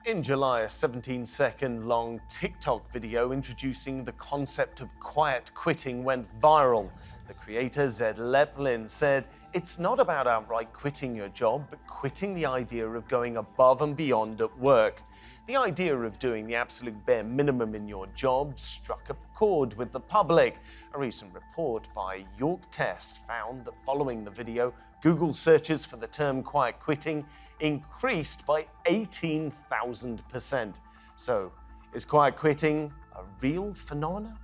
In July, a 17-second long TikTok video introducing the concept of quiet quitting went viral. The creator, Zed Leplin, said, "It's not about outright quitting your job, but quitting the idea of going above and beyond at work. The idea of doing the absolute bare minimum in your job struck a chord with the public." A recent report by YorkTest found that following the video, Google searches for the term quiet quitting increased by 18,000%. So, is quiet quitting a real phenomenon?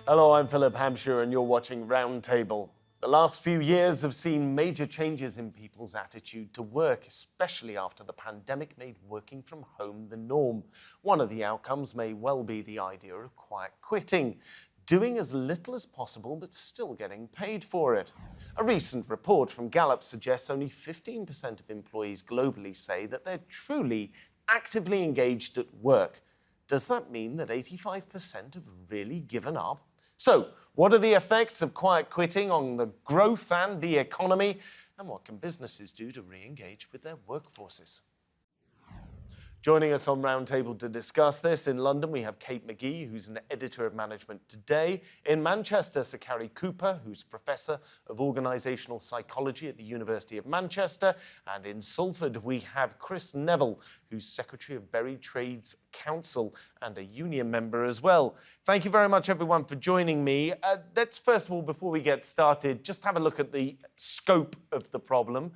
Hello, I'm Philip Hampshire and you're watching Roundtable. The last few years have seen major changes in people's attitude to work, especially after the pandemic made working from home the norm. One of the outcomes may well be the idea of quiet quitting, doing as little as possible but still getting paid for it. A recent report from Gallup suggests only 15% of employees globally say that they're truly actively engaged at work. Does that mean that 85% have really given up? So, what are the effects of quiet quitting on the growth and the economy? And what can businesses do to re-engage with their workforces? Joining us on Roundtable to discuss this, in London we have Magee, who's an editor of Management Today. In Manchester, Sir Cary Cooper, who's Professor of Organisational Psychology at the University of Manchester. And in Salford, we have Chris Neville, who's Secretary of Bury Trades Council and a union member as well. Thank you very much, everyone, for joining me. Let's first of all, before we get started, just have a look at the scope of the problem.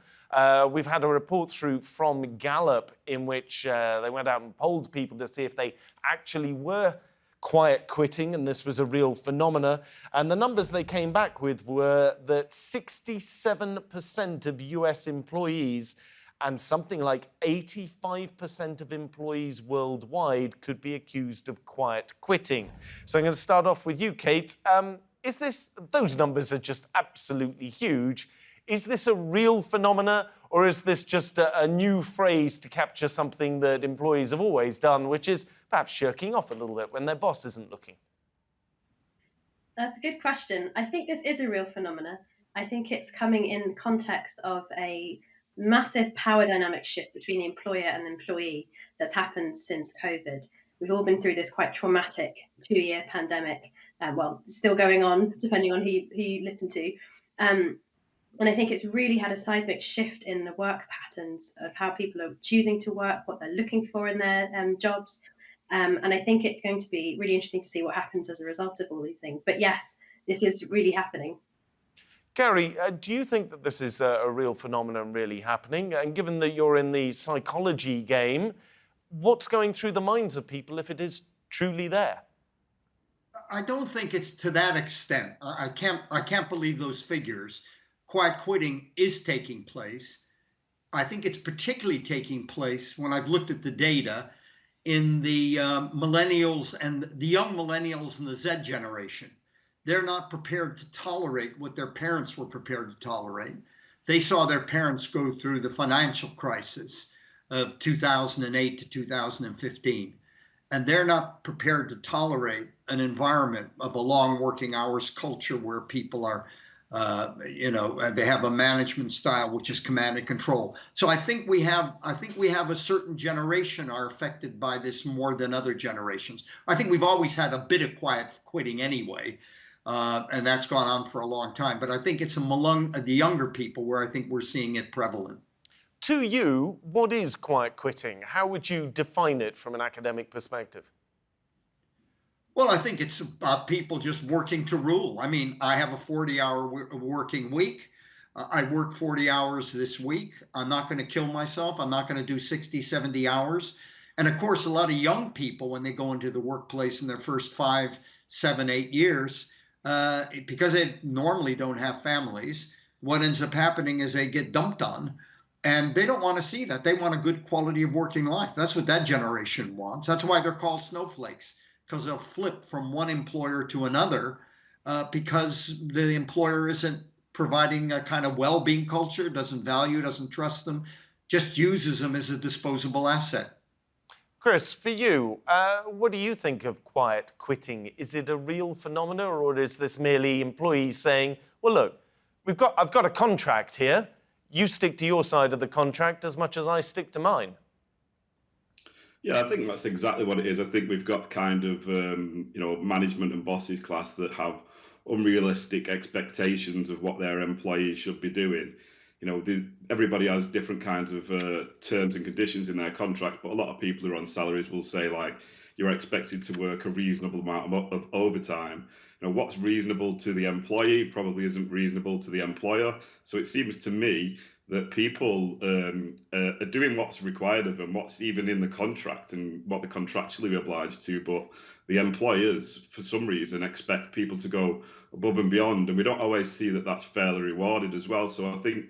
We've had a report through from Gallup in which they went out and polled people to see if they actually were quiet quitting, and this was a real phenomena. And the numbers they came back with were that 67% of US employees and something like 85% of employees worldwide could be accused of quiet quitting. So I'm going to start off with you, Kate. Those numbers are just absolutely huge. Is this a real phenomena, or is this just a new phrase to capture something that employees have always done, which is perhaps shirking off a little bit when their boss isn't looking? That's a good question. I think this is a real phenomena. I think it's coming in context of a massive power dynamic shift between the employer and the employee that's happened since COVID. We've all been through this quite traumatic 2-year pandemic. Still going on, depending on who you listen to. And I think it's really had a seismic shift in the work patterns of how people are choosing to work, what they're looking for in their jobs. And I think it's going to be really interesting to see what happens as a result of all these things. But yes, this is really happening. Cary, do you think that this is a real phenomenon really happening? And given that you're in the psychology game, what's going through the minds of people if it is truly there? I don't think it's to that extent. I can't believe those figures. Quiet quitting is taking place. I think it's particularly taking place when I've looked at the data in the millennials and the young millennials and the Z generation. They're not prepared to tolerate what their parents were prepared to tolerate. They saw their parents go through the financial crisis of 2008 to 2015. And they're not prepared to tolerate an environment of a long working hours culture where people are they have a management style which is command and control. So I think we have a certain generation are affected by this more than other generations. I think we've always had a bit of quiet quitting anyway, and that's gone on for a long time. But I think it's among the younger people where I think we're seeing it prevalent. To you, what is quiet quitting? How would you define it from an academic perspective? Well, I think it's people just working to rule. I mean, I have a 40-hour working week. I work 40 hours this week. I'm not going to kill myself. I'm not going to do 60, 70 hours. And of course, a lot of young people, when they go into the workplace in their first 5, 7, 8 years, because they normally don't have families, what ends up happening is they get dumped on. And they don't want to see that. They want a good quality of working life. That's what that generation wants. That's why they're called snowflakes, because they'll flip from one employer to another because the employer isn't providing a kind of well-being culture, doesn't value, doesn't trust them, just uses them as a disposable asset. Chris, for you, what do you think of quiet quitting? Is it a real phenomenon, or is this merely employees saying, well, look, I've got a contract here. You stick to your side of the contract as much as I stick to mine? Yeah, I think that's exactly what it is. I think we've got kind of, management and bosses class that have unrealistic expectations of what their employees should be doing. Everybody has different kinds of terms and conditions in their contract, but a lot of people who are on salaries will say, like, you're expected to work a reasonable amount of overtime. What's reasonable to the employee probably isn't reasonable to the employer. So it seems to me that people are doing what's required of them, what's even in the contract and what they're contractually obliged to, but the employers, for some reason, expect people to go above and beyond, and we don't always see that that's fairly rewarded as well. So I think,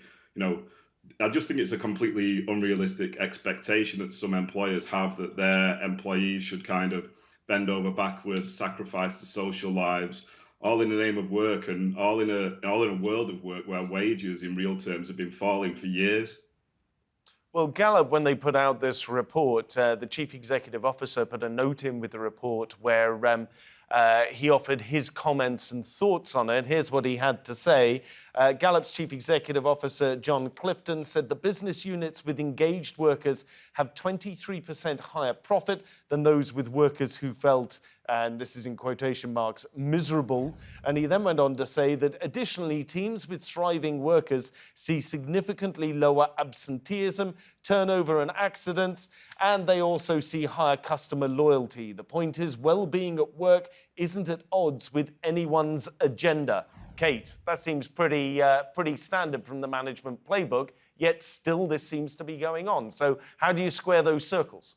I just think it's a completely unrealistic expectation that some employers have, that their employees should kind of bend over backwards, sacrifice their social lives, all in the name of work, and all in a world of work where wages in real terms have been falling for years. Well, Gallup, when they put out this report, the chief executive officer put a note in with the report where he offered his comments and thoughts on it. Here's what he had to say. Gallup's chief executive officer, John Clifton, said the business units with engaged workers have 23% higher profit than those with workers who felt, and this is in quotation marks, miserable. And he then went on to say that additionally, teams with thriving workers see significantly lower absenteeism, turnover and accidents, and they also see higher customer loyalty. The point is, well-being at work isn't at odds with anyone's agenda. Kate, that seems pretty standard from the management playbook, yet still this seems to be going on. So how do you square those circles?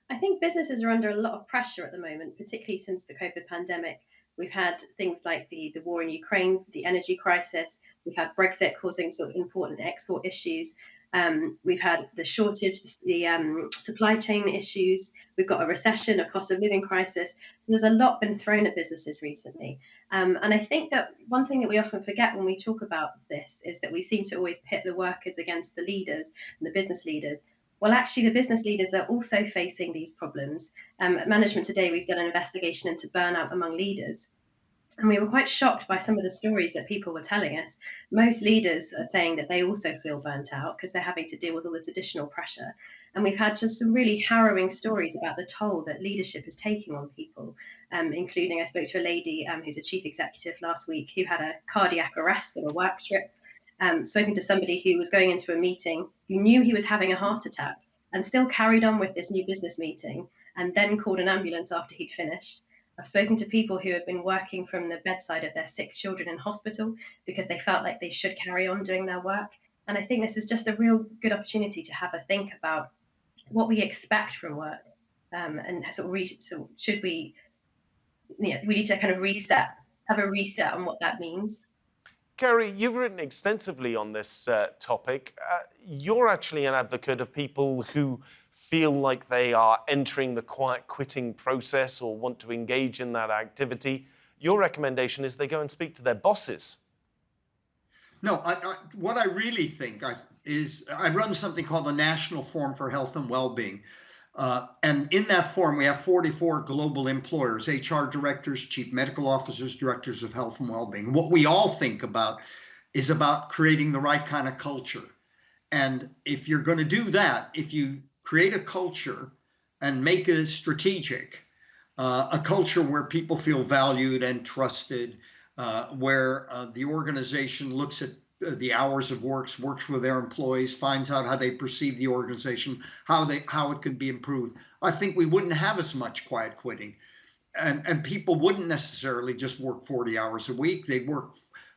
I think businesses are under a lot of pressure at the moment, particularly since the COVID pandemic. We've had things like the war in Ukraine, the energy crisis. We've had Brexit causing sort of important export issues. We've had the shortage, the supply chain issues. We've got a recession, a cost of living crisis. So there's a lot been thrown at businesses recently. And I think that one thing that we often forget when we talk about this is that we seem to always pit the workers against the leaders and the business leaders. Well, actually, the business leaders are also facing these problems. At Management Today, we've done an investigation into burnout among leaders. And we were quite shocked by some of the stories that people were telling us. Most leaders are saying that they also feel burnt out because they're having to deal with all this additional pressure. And we've had just some really harrowing stories about the toll that leadership is taking on people, including I spoke to a lady who's a chief executive last week who had a cardiac arrest on a work trip. Spoken to somebody who was going into a meeting, who knew he was having a heart attack and still carried on with this new business meeting and then called an ambulance after he'd finished. I've spoken to people who have been working from the bedside of their sick children in hospital because they felt like they should carry on doing their work. And I think this is just a real good opportunity to have a think about what we expect from work. And so should we need to kind of have a reset on what that means. Cary, you've written extensively on this topic. You're actually an advocate of people who feel like they are entering the quiet quitting process or want to engage in that activity. Your recommendation is they go and speak to their bosses. No, what I really think is I run something called the National Forum for Health and Wellbeing. And in that forum, we have 44 global employers, HR directors, chief medical officers, directors of health and well-being. What we all think about is about creating the right kind of culture. And if you're going to do that, if you create a culture and make it strategic, a culture where people feel valued and trusted, where the organization looks at the hours of works with their employees, finds out how they perceive the organization, how it can be improved. I think we wouldn't have as much quiet quitting, and people wouldn't necessarily just work 40 hours a week. They'd work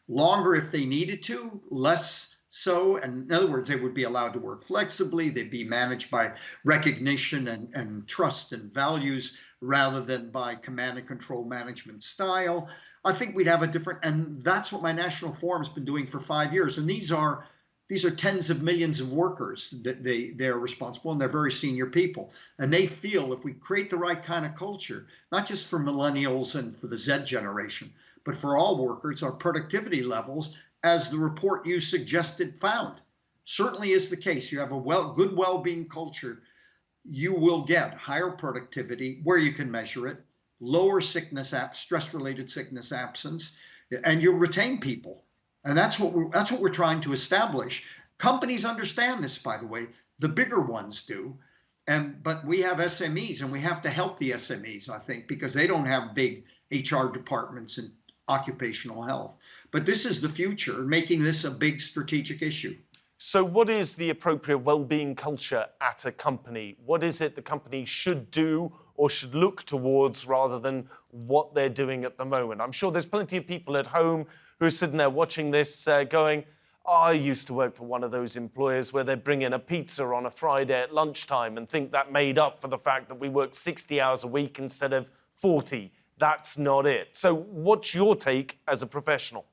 longer if they needed to, less so. And in other words, they would be allowed to work flexibly. They'd be managed by recognition and trust and values rather than by command and control management style. I think we'd have a different, and that's what my national forum's been doing for 5 years. And these are tens of millions of workers that they're responsible, and they're very senior people. And they feel if we create the right kind of culture, not just for millennials and for the Z generation, but for all workers, our productivity levels, as the report you suggested found, certainly is the case. You have a good well-being culture. you will get higher productivity where you can measure it, lower stress-related sickness absence, and you'll retain people. And that's what we're trying to establish. Companies understand this, by the way. The bigger ones do. But we have SMEs, and we have to help the SMEs, I think, because they don't have big HR departments in occupational health. But this is the future, making this a big strategic issue. So what is the appropriate well-being culture at a company? What is it the company should do or should look towards rather than what they're doing at the moment? I'm sure there's plenty of people at home who are sitting there watching this going, I used to work for one of those employers where they bring in a pizza on a Friday at lunchtime and think that made up for the fact that we worked 60 hours a week instead of 40. That's not it. So what's your take as a professional?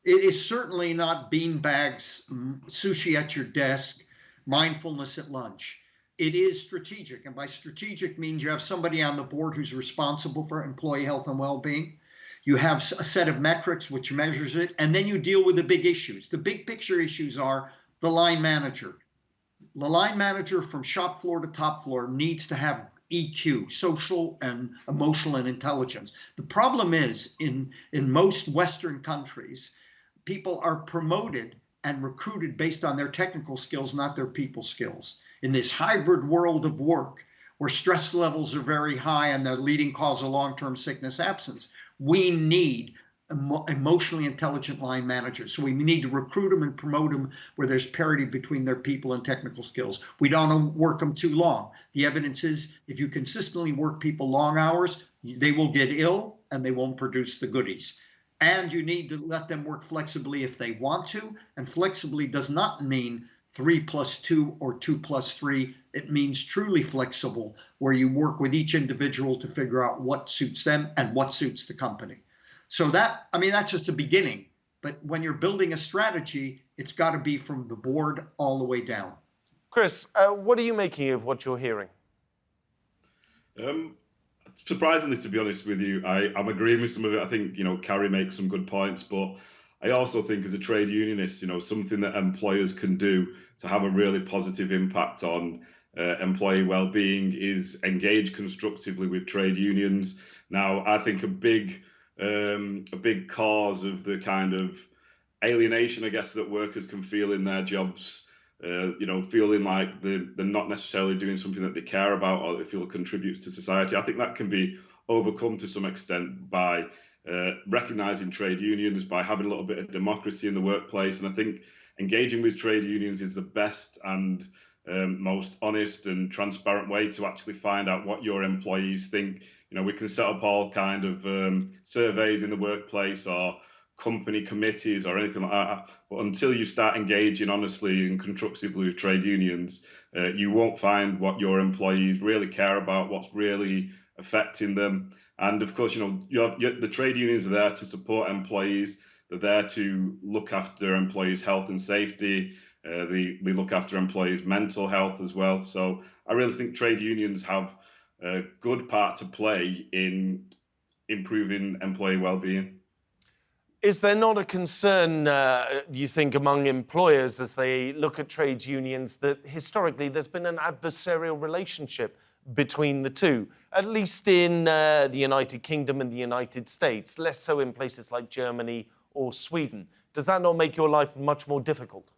It is certainly not beanbags, sushi at your desk, mindfulness at lunch. It is strategic. And by strategic means you have somebody on the board who's responsible for employee health and well-being. You have a set of metrics which measures it, and then you deal with the big issues. The big picture issues are the line manager. The line manager from shop floor to top floor needs to have EQ, social and emotional and intelligence. The problem is in most Western countries, people are promoted and recruited based on their technical skills, not their people skills. In this hybrid world of work, where stress levels are very high and the leading cause of long-term sickness absence, we need emotionally intelligent line managers. So we need to recruit them and promote them where there's parity between their people and technical skills. We don't work them too long. The evidence is if you consistently work people long hours, they will get ill and they won't produce the goodies. And you need to let them work flexibly if they want to. And flexibly does not mean 3+2 or 2+3. It means truly flexible, where you work with each individual to figure out what suits them and what suits the company. So that's just a beginning. But when you're building a strategy, it's got to be from the board all the way down. Chris, what are you making of what you're hearing? Surprisingly, to be honest with you, I'm agreeing with some of it. I think, Cary makes some good points, but I also think as a trade unionist, something that employers can do to have a really positive impact on employee well-being is engage constructively with trade unions. Now, I think a big cause of the kind of alienation, I guess, that workers can feel in their jobs, feeling like they're not necessarily doing something that they care about or they feel contributes to society. I think that can be overcome to some extent by recognizing trade unions, by having a little bit of democracy in the workplace. And I think engaging with trade unions is the best and most honest and transparent way to actually find out what your employees think. We can set up all kind of surveys in the workplace or company committees or anything like that, but until you start engaging honestly and constructively with trade unions, you won't find what your employees really care about, what's really affecting them. And of course, the trade unions are there to support employees. They're there to look after employees' health and safety. They look after employees' mental health as well. So I really think trade unions have a good part to play in improving employee well-being. Is there not a concern, you think, among employers as they look at trade unions that historically there's been an adversarial relationship between the two, at least in the United Kingdom and the United States, less so in places like Germany or Sweden? Does that not make your life much more difficult?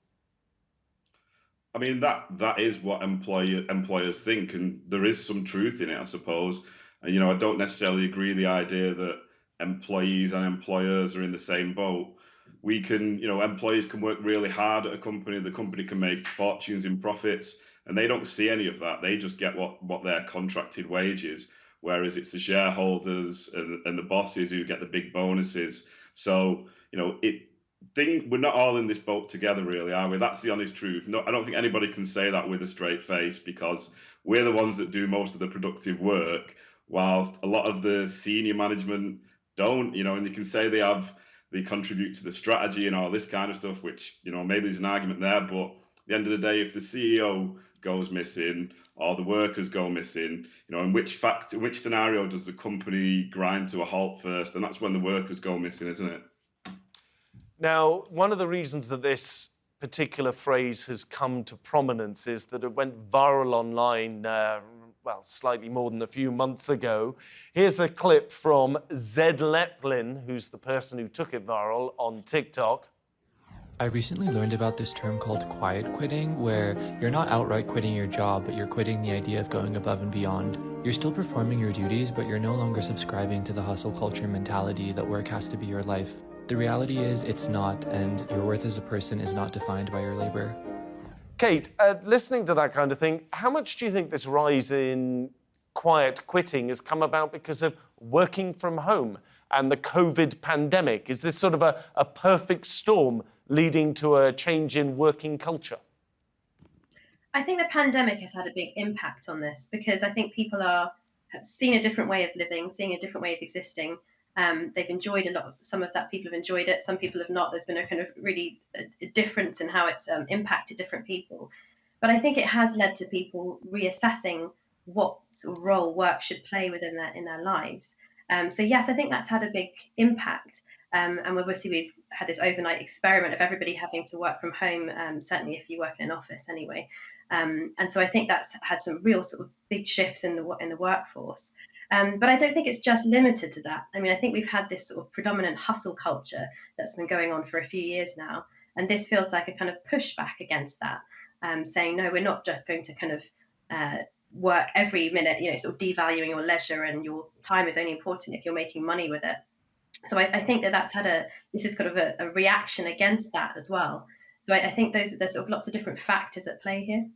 I mean, that is what employers think, and there is some truth in it, I suppose. And, I don't necessarily agree with the idea that employees and employers are in the same boat. Employees can work really hard at a company, the company can make fortunes in profits, and they don't see any of that. They just get what their contracted wage is, whereas it's the shareholders and the bosses who get the big bonuses. So, we're not all in this boat together, really, are we? That's the honest truth. No, I don't think anybody can say that with a straight face, because we're the ones that do most of the productive work, whilst a lot of the senior management don't, and you can say they contribute to the strategy and all this kind of stuff, which, maybe there's an argument there, but at the end of the day, if the CEO goes missing or the workers go missing, in which scenario does the company grind to a halt first? And that's when the workers go missing, isn't it? Now, one of the reasons that this particular phrase has come to prominence is that it went viral online, slightly more than a few months ago. Here's a clip from Zed Leplin, who's the person who took it viral on TikTok. I recently learned about this term called quiet quitting, where you're not outright quitting your job, but you're quitting the idea of going above and beyond. You're still performing your duties, but you're no longer subscribing to the hustle culture mentality that work has to be your life. The reality is it's not, and your worth as a person is not defined by your labor. Kate, listening to that kind of thing, how much do you think this rise in quiet quitting has come about because of working from home and the COVID pandemic? Is this sort of a perfect storm leading to a change in working culture? I think the pandemic has had a big impact on this because I think people have seen a different way of living, seeing a different way of existing. They've enjoyed some of that, people have enjoyed it, some people have not. There's been a kind of really a difference in how it's impacted different people. But I think it has led to people reassessing what sort of role work should play within their lives. So yes, I think that's had a big impact. And obviously we've had this overnight experiment of everybody having to work from home, certainly if you work in an office anyway. And so I think that's had some real sort of big shifts in the workforce. But I don't think it's just limited to that. I mean, I think we've had this sort of predominant hustle culture that's been going on for a few years now. And this feels like a kind of pushback against that, saying, no, we're not just going to kind of work every minute, sort of devaluing your leisure, and your time is only important if you're making money with it. So I think that's had this is kind of a reaction against that as well. So I think there's sort of lots of different factors at play here.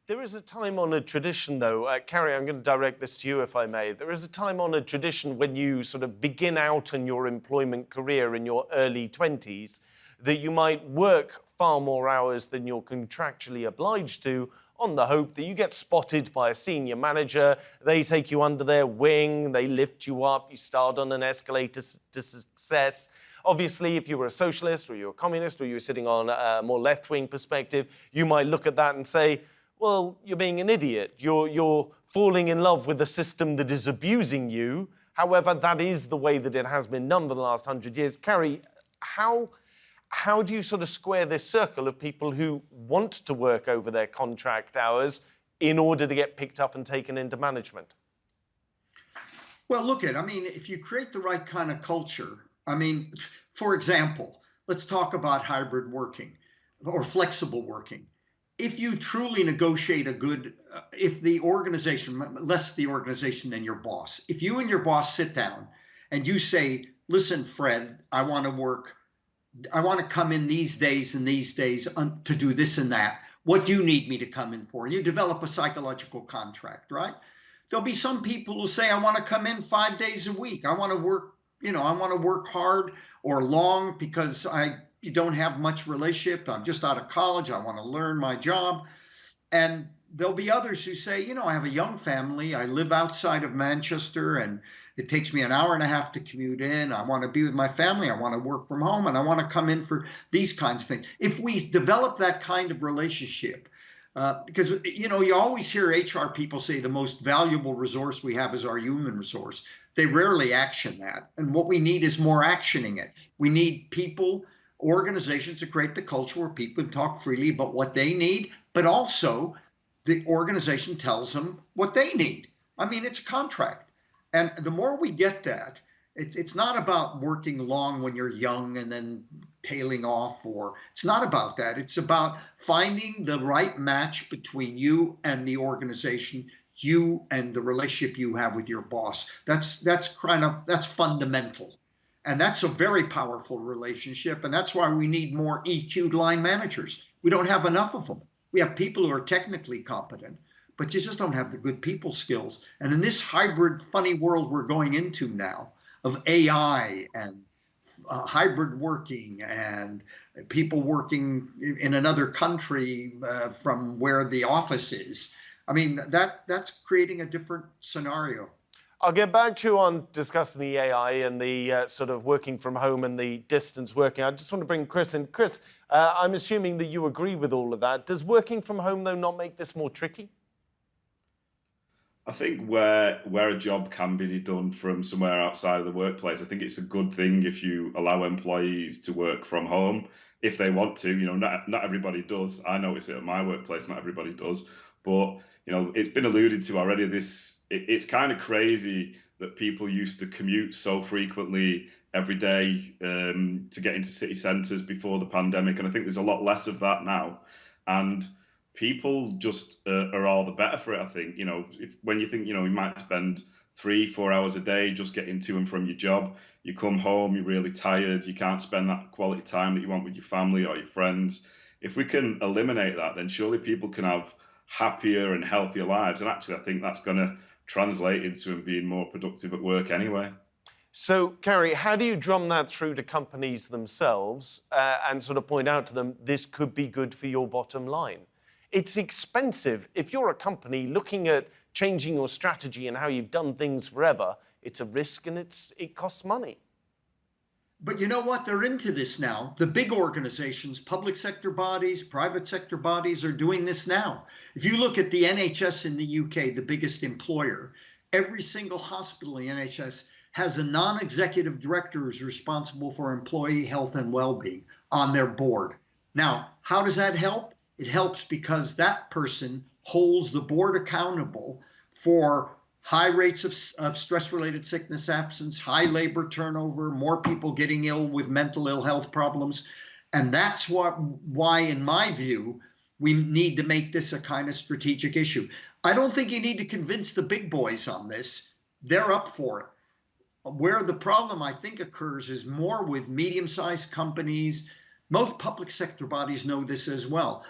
There is a time-honoured tradition, though. Cary, I'm going to direct this to you, if I may. There is a time-honoured tradition when you sort of begin out in your employment career in your early 20s that you might work far more hours than you're contractually obliged to, on the hope that you get spotted by a senior manager, they take you under their wing, they lift you up, you start on an escalator to success. Obviously, if you were a socialist or you're a communist or you were sitting on a more left-wing perspective, you might look at that and say, well, you're being an idiot. You're falling in love with a system that is abusing you. However, that is the way that it has been done for the last 100 years. Cary, how do you sort of square this circle of people who want to work over their contract hours in order to get picked up and taken into management? Well, if you create the right kind of culture, for example, let's talk about hybrid working or flexible working. If you truly negotiate if the organization, less the organization than your boss, if you and your boss sit down and you say, listen, Fred, I want to come in these days and these days to do this and that. What do you need me to come in for? And you develop a psychological contract, right? There'll be some people who say, I want to come in 5 days a week. I want to work hard or long because you don't have much relationship. I'm just out of college. I want to learn my job. And there'll be others who say, I have a young family. I live outside of Manchester and it takes me an hour and a half to commute in. I want to be with my family. I want to work from home and I want to come in for these kinds of things. If we develop that kind of relationship, because, you always hear HR people say the most valuable resource we have is our human resource. They rarely action that. And what we need is more actioning it. We need people, organizations to create the culture where people can talk freely about what they need, but also the organization tells them what they need. It's a contract. And the more we get that, it's not about working long when you're young and then tailing off, or it's not about that. It's about finding the right match between you and the organization, you and the relationship you have with your boss. That's fundamental. And that's a very powerful relationship. And that's why we need more EQ'd line managers. We don't have enough of them. We have people who are technically competent, but you just don't have the good people skills. And in this hybrid, funny world we're going into now of AI and hybrid working and people working in another country from where the office is, that's creating a different scenario. I'll get back to you on discussing the AI and the sort of working from home and the distance working. I just want to bring Chris in. Chris, I'm assuming that you agree with all of that. Does working from home, though, not make this more tricky? I think where a job can be done from somewhere outside of the workplace, I think it's a good thing if you allow employees to work from home. if they want to. Not everybody does. I notice it at my workplace. Not everybody does. But it's been alluded to already. It's kind of crazy that people used to commute so frequently every day to get into city centres before the pandemic, and I think there's a lot less of that now. And people just are all the better for it. I think when you think you might spend 3-4 hours a day just getting to and from your job, you come home, you're really tired, you can't spend that quality time that you want with your family or your friends. If we can eliminate that, then surely people can have happier and healthier lives. And actually, I think that's going to translate into them being more productive at work anyway. So, Cary, how do you drum that through to companies themselves and sort of point out to them, this could be good for your bottom line? It's expensive. If you're a company looking at changing your strategy and how you've done things forever, it's a risk and it costs money. But you know what? They're into this now. The big organizations, public sector bodies, private sector bodies are doing this now. If you look at the NHS in the UK, the biggest employer, every single hospital in the NHS has a non-executive director who's responsible for employee health and well-being on their board. Now, how does that help? It helps because that person holds the board accountable for high rates of stress-related sickness absence, high labor turnover, more people getting ill with mental ill health problems. And that's why, in my view, we need to make this a kind of strategic issue. I don't think you need to convince the big boys on this. They're up for it. Where the problem, I think, occurs is more with medium-sized companies. Most public sector bodies know this as well.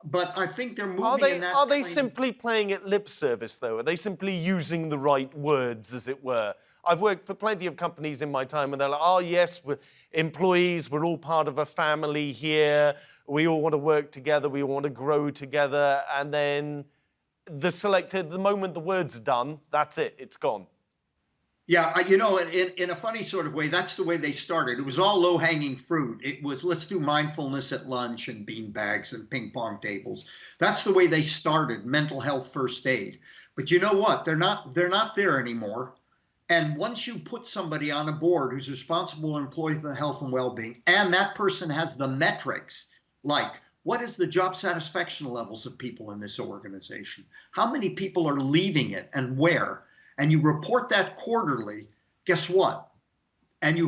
But I think they're moving in that. Are they simply playing it lip service, though? Are they simply using the right words, as it were? I've worked for plenty of companies in my time, and they're like, oh, yes, we're employees, we're all part of a family here. We all want to work together. We all want to grow together. And then the moment the words are done, that's it. It's gone. Yeah, in a funny sort of way, that's the way they started. It was all low-hanging fruit. It was, let's do mindfulness at lunch and bean bags and ping pong tables. That's the way they started, mental health first aid. But you know what? They're not there anymore. And once you put somebody on a board who's responsible for employee health and well-being, and that person has the metrics, like what is the job satisfaction levels of people in this organization? How many people are leaving it and where? And you report that quarterly, guess what? And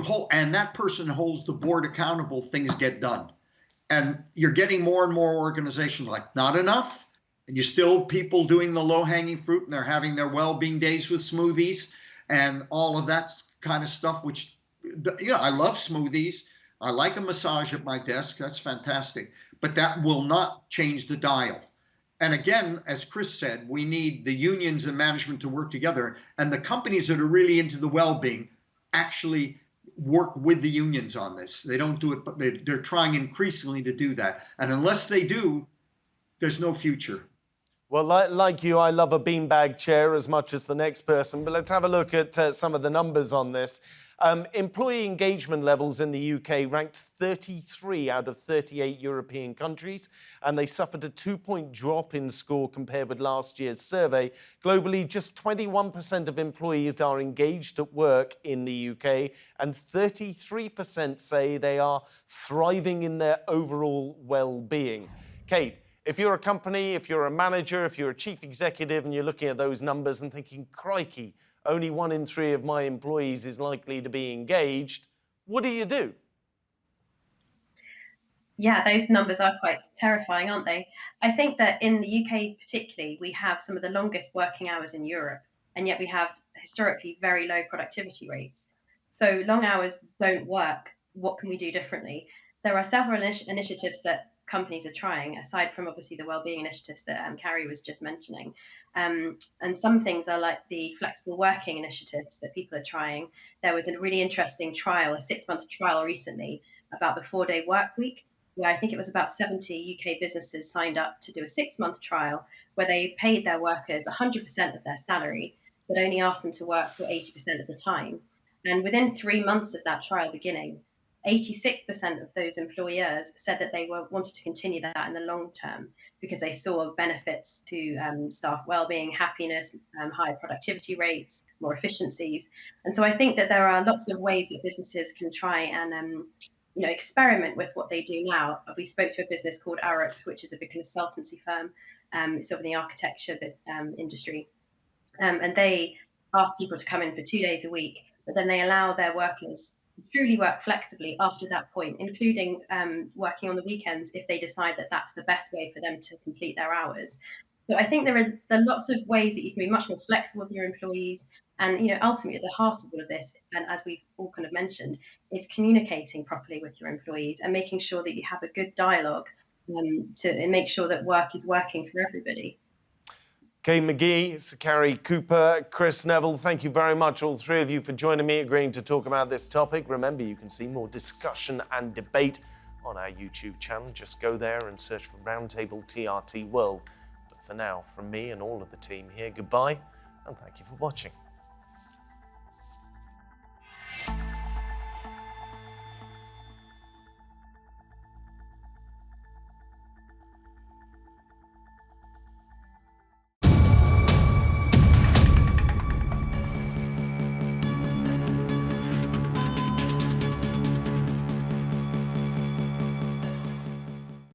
that person holds the board accountable, things get done. And you're getting more and more organizations like, not enough? And you still people doing the low-hanging fruit, and they're having their well-being days with smoothies and all of that kind of stuff, which, I love smoothies. I like a massage at my desk. That's fantastic. But that will not change the dial. And again, as Chris said, we need the unions and management to work together. And the companies that are really into the well-being actually work with the unions on this. They don't do it, but they're trying increasingly to do that. And unless they do, there's no future. Well, like you, I love a beanbag chair as much as the next person. But let's have a look at some of the numbers on this. Employee engagement levels in the UK ranked 33 out of 38 European countries, and they suffered a 2-point drop in score compared with last year's survey. Globally, just 21% of employees are engaged at work in the UK, and 33% say they are thriving in their overall well-being. Kate, if you're a company, if you're a manager, if you're a chief executive, and you're looking at those numbers and thinking, crikey, only 1 in 3 of my employees is likely to be engaged, what do you do? Yeah, those numbers are quite terrifying, aren't they? I think that in the UK particularly, we have some of the longest working hours in Europe, and yet we have historically very low productivity rates. So long hours don't work. What can we do differently? There are several initiatives that companies are trying, aside from obviously the wellbeing initiatives that Cary was just mentioning. And some things are like the flexible working initiatives that people are trying. There was a really interesting trial, a 6-month trial recently about the 4-day work week, where I think it was about 70 UK businesses signed up to do a 6-month trial where they paid their workers 100% of their salary, but only asked them to work for 80% of the time. And within 3 months of that trial beginning, 86% of those employers said that they wanted to continue that in the long term because they saw benefits to staff well-being, happiness, higher productivity rates, more efficiencies. And so I think that there are lots of ways that businesses can try and experiment with what they do now. We spoke to a business called Arup, which is a big consultancy firm. It's over in the architecture industry. And they ask people to come in for 2 days a week, but then they allow their workers to truly work flexibly after that point, including working on the weekends if they decide that that's the best way for them to complete their hours. So I think there are lots of ways that you can be much more flexible with your employees. And ultimately, at the heart of all of this, and as we've all kind of mentioned, is communicating properly with your employees and making sure that you have a good dialogue to make sure that work is working for everybody. Kay Magee, Cary Cooper, Chris Neville, thank you very much, all three of you, for joining me, agreeing to talk about this topic. Remember, you can see more discussion and debate on our YouTube channel. Just go there and search for Roundtable TRT World. But for now, from me and all of the team here, goodbye, and thank you for watching.